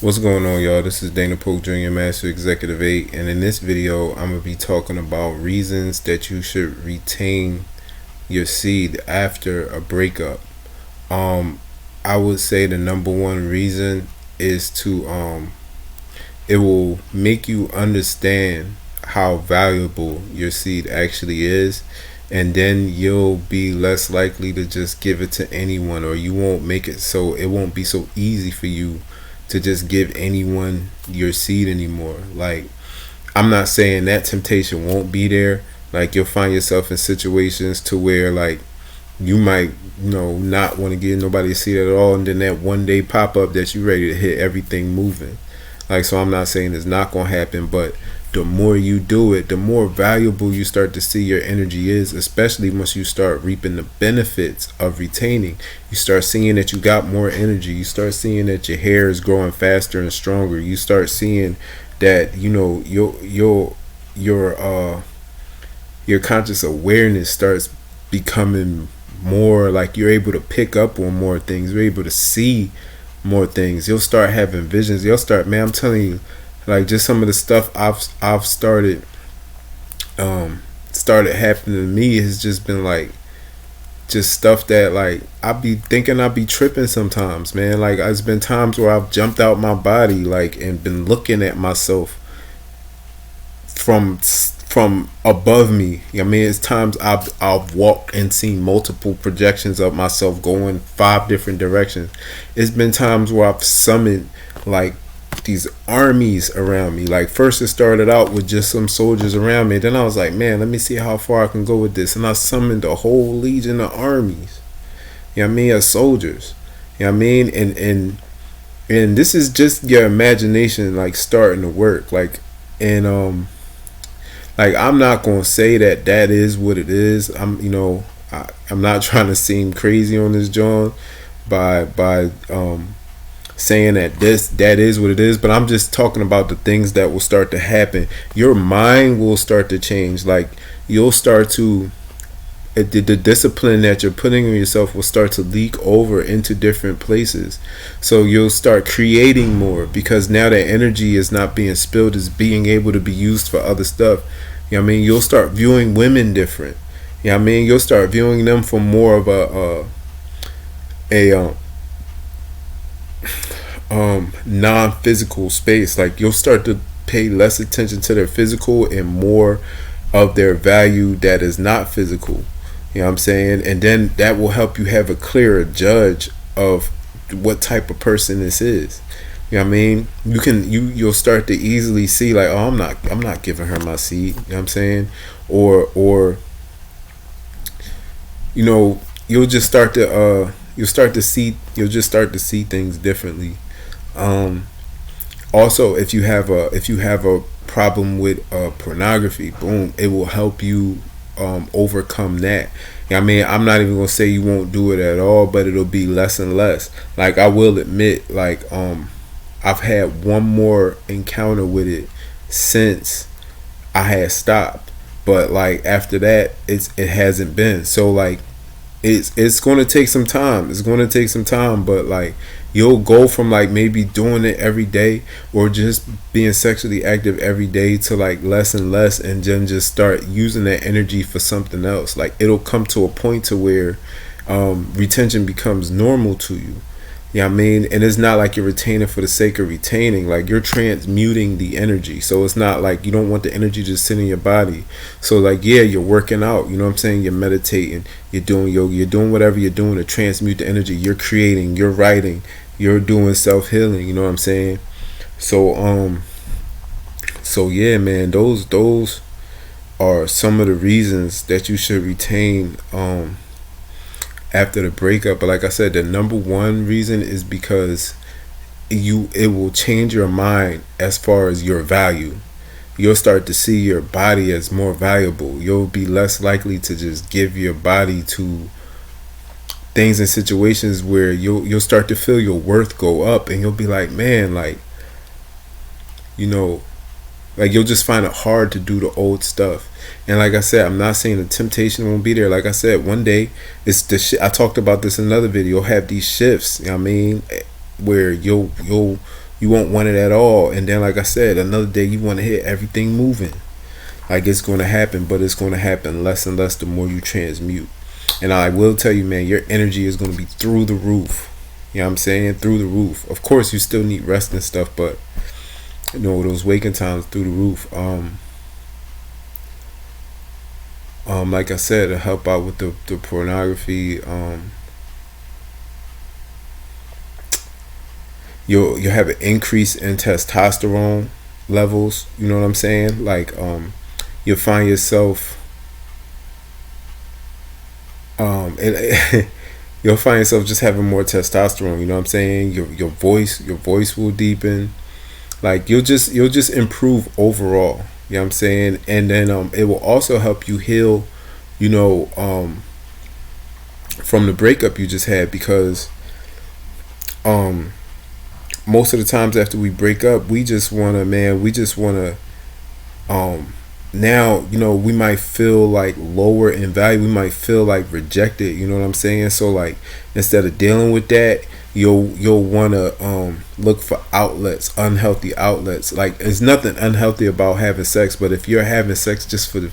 What's going on, y'all? This is Dana Polk Jr., Master Executive 8, and in this video, I'm going to be talking about reasons that you should retain your seed after a breakup. Um, I would say the number one reason is it will make you understand how valuable your seed actually is, and then you'll be less likely to just give it to anyone, or you won't make it so it won't be so easy for you to just give anyone your seed anymore. Like, I'm not saying that temptation won't be there. Like, you'll find yourself in situations to where, like, you might, not want to give nobody a seed at all, and then that one day pop up that you ready to hit everything moving. Like, so I'm not saying it's not gonna happen, but the more you do it, the more valuable you start to see your energy is, especially once you start reaping the benefits of retaining. You start seeing that you got more energy. You start seeing that your hair is growing faster and stronger. You start seeing that, your conscious awareness starts becoming more, like you're able to pick up on more things. You're able to see more things. You'll start having visions. You'll start, man, I'm telling you, like, just some of the stuff I've started happening to me has just been like, just stuff that, like, I be thinking I be tripping sometimes, man. Like, it's been times where I've jumped out my body, like, and been looking at myself from above me. I mean, it's times I've walked and seen multiple projections of myself going 5 different directions. It's been times where I've summoned, like, these armies around me. Like, first it started out with just some soldiers around me. Then I was like, man, let me see how far I can go with this. And I summoned a whole legion of armies. You know what I mean? Of soldiers. You know what I mean? And this is just your imagination, like, starting to work. And like, I'm not gonna say that is what it is. I'm not trying to seem crazy on this John by saying that is what it is, but I'm just talking about the things that will start to happen. Your mind will start to change. Like, you'll start to the discipline that you're putting on yourself will start to leak over into different places. So you'll start creating more, because now that energy is not being spilled, is being able to be used for other stuff. You know what I mean? You'll start viewing women different. You know what I mean? You'll start viewing them from more of a non-physical space. Like, you'll start to pay less attention to their physical and more of their value that is not physical. You know what I'm saying? And then that will help you have a clearer judge of what type of person this is. You know what I mean? You'll start to easily see, like, oh, I'm not giving her my seed. You know what I'm saying? Or you'll just start to you'll just start to see things differently. Um, Also, if you have a problem with pornography, boom, it will help you overcome that. I mean, I'm not even gonna say you won't do it at all, but it'll be less and less. Like, I will admit, like, I've had one more encounter with it since I had stopped, but, like, after that, it hasn't been. So, like, it's going to take some time. It's going to take some time, but, like, you'll go from, like, maybe doing it every day or just being sexually active every day to, like, less and less, and then just start using that energy for something else. Like, it'll come to a point to where retention becomes normal to you. You know what I mean? And it's not like you're retaining for the sake of retaining. Like, you're transmuting the energy. So it's not like you don't want the energy to sit in your body. So, like, yeah, you're working out. You know what I'm saying? You're meditating. You're doing yoga. You're doing whatever you're doing to transmute the energy. You're creating. You're writing. You're doing self-healing. You know what I'm saying? So yeah, man, those are some of the reasons that you should retain after the breakup. But like I said, the number one reason is because it will change your mind as far as your value. You'll start to see your body as more valuable. You'll be less likely to just give your body to things and situations where you'll start to feel your worth go up, and you'll be like, man, like, you know, like, you'll just find it hard to do the old stuff. And like I said, I'm not saying the temptation won't be there. Like I said, one day, it's I talked about this in another video. You'll have these shifts, you know what I mean, where you'll You won't want it at all. And then, like I said, another day you want to hit everything moving. Like, it's going to happen, but it's going to happen less and less the more you transmute. And I will tell you, man, your energy is going to be through the roof. You know what I'm saying? Through the roof. Of course, you still need rest and stuff, but you know, those waking times through the roof. Like I said, to help out with the pornography. You'll have an increase in testosterone levels. You know what I'm saying? Like, you'll find yourself, you'll find yourself just having more testosterone. You know what I'm saying? Your voice will deepen. Like, you'll just improve overall. You know what I'm saying? And then it will also help you heal. You know, from the breakup you just had, because most of the times after we break up, we just wanna now, you know, we might feel like lower in value, we might feel like rejected, you know what I'm saying? So like, instead of dealing with that, you'll want to look for outlets, unhealthy outlets. Like, there's nothing unhealthy about having sex, but if you're having sex just for the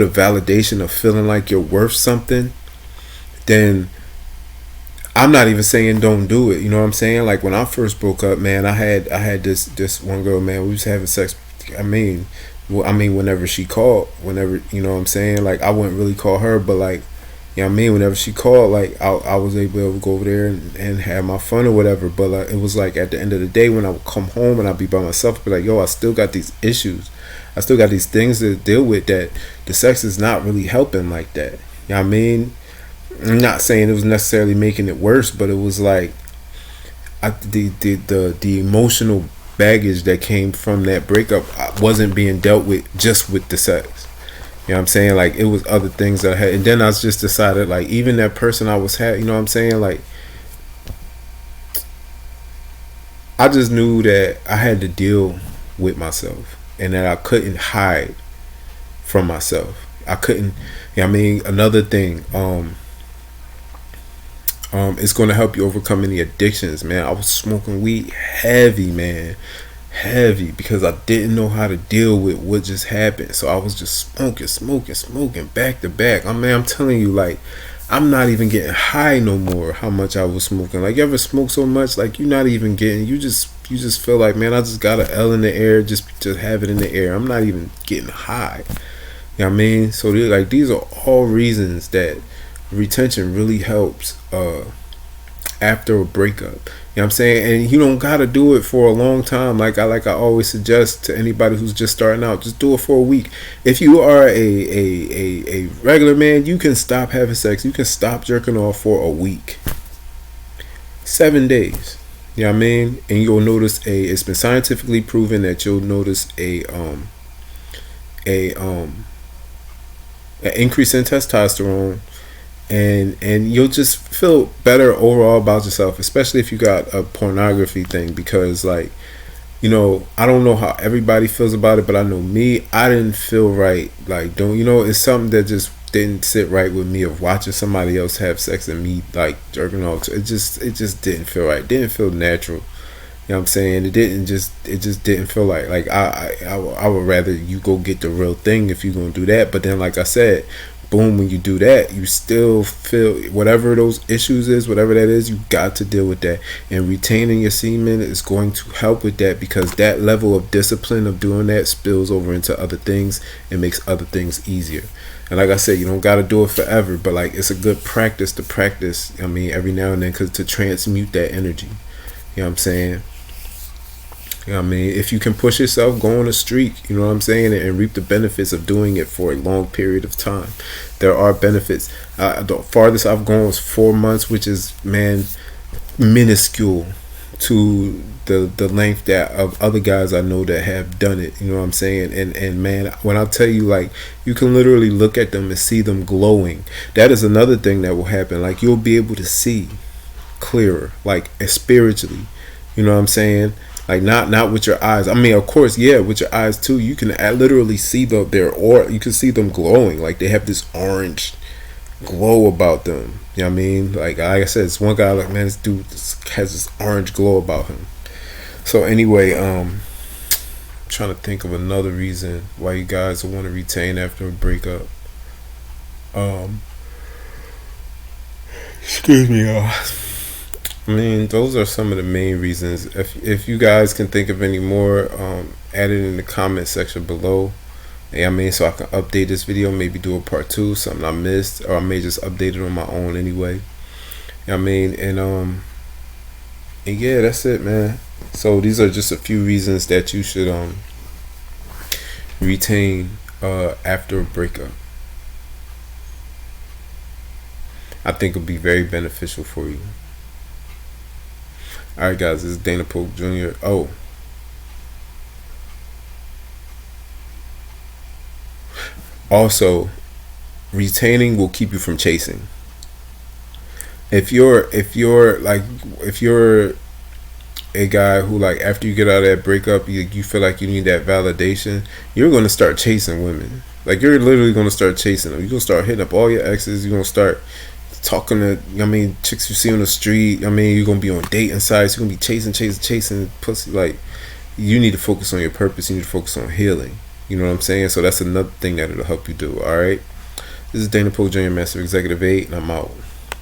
validation of feeling like you're worth something, then I'm not even saying don't do it. You know what I'm saying? Like, when I first broke up, man, I had this one girl, man. We was having sex. Whenever she called, whenever, you know what I'm saying. Like, I wouldn't really call her, but like, you know what I mean. Whenever she called, like, I was able to go over there and have my fun or whatever. But like, it was like, at the end of the day, when I would come home and I'd be by myself, I'd be like, yo, I still got these issues. I still got these things to deal with, that the sex is not really helping like that. You know what I mean? I'm not saying it was necessarily making it worse, but it was like, the emotional baggage that came from that breakup wasn't being dealt with just with the sex. You know what I'm saying? Like, it was other things that I had, and then I just decided, like, even that person I was having, you know what I'm saying? Like, I just knew that I had to deal with myself, and that I couldn't hide from myself. I couldn't. You know what I mean? Another thing. It's going to help you overcome any addictions, man. I was smoking weed heavy, man, heavy, because I didn't know how to deal with what just happened. So I was just smoking back to back. I'm telling you, like, I'm not even getting high no more. How much I was smoking. Like, you ever smoke so much, like, you're not even getting. You just feel like, man, I just got an L in the air. Just have it in the air. I'm not even getting high. You know what I mean? So like, these are all reasons that retention really helps after a breakup. You know what I'm saying? And you don't gotta do it for a long time. Like I always suggest to anybody who's just starting out, just do it for a week. If you are a regular man, you can stop having sex. You can stop jerking off for a week. 7 days. You know what I mean? And you'll notice it's been scientifically proven that you'll notice an increase in testosterone, and you'll just feel better overall about yourself, especially if you got a pornography thing. Because, like, you know, I don't know how everybody feels about it, but I know me, I didn't feel right. Like, it's something that just didn't sit right with me, of watching somebody else have sex and me, like, jerking off. It just didn't feel right. It didn't feel natural. You know what I'm saying? It just didn't feel like I would rather you go get the real thing if you're gonna do that. But then, like I said, boom, when you do that, you still feel whatever those issues is, whatever that is, you got to deal with that. And retaining your semen is going to help with that, because that level of discipline of doing that spills over into other things and makes other things easier. And like I said, you don't got to do it forever, but like, it's a good practice to practice. I mean, every now and then, to transmute that energy. You know what I'm saying? You know what I mean? If you can push yourself, go on a streak, you know what I'm saying, and reap the benefits of doing it for a long period of time. There are benefits. The farthest I've gone was 4 months, which is, man, minuscule to the length that of other guys I know that have done it. You know what I'm saying? And man, when I tell you, like, you can literally look at them and see them glowing. That is another thing that will happen. Like, you'll be able to see clearer, like, spiritually. You know what I'm saying? Like, not with your eyes. I mean, of course, yeah, with your eyes too. You can literally see their aura. You can see them glowing. Like, they have this orange glow about them. You know what I mean? Like I said, it's one guy, like, man, this dude has this orange glow about him. So anyway, trying to think of another reason why you guys want to retain after a breakup. Um, Excuse me, y'all. I mean, those are some of the main reasons. If you guys can think of any more, add it in the comment section below. Yeah, I mean, so I can update this video, maybe do a part 2, something I missed, or I may just update it on my own anyway. I mean, and yeah, that's it, man. So these are just a few reasons that you should retain after a breakup. I think it'll be very beneficial for you. Alright guys, this is Dana Polk Jr. Oh, also, retaining will keep you from chasing. If you're a guy who, like, after you get out of that breakup, you feel like you need that validation, you're going to start chasing women. Like, you're literally going to start chasing them. You're going to start hitting up all your exes. You're going to start talking to, I mean, chicks you see on the street. I mean, you're going to be on dating sites. You're going to be chasing pussy. Like, you need to focus on your purpose. You need to focus on healing. You know what I'm saying? So that's another thing that it'll help you do. All right. This is Dana Poe Jr., Master Executive 8, and I'm out.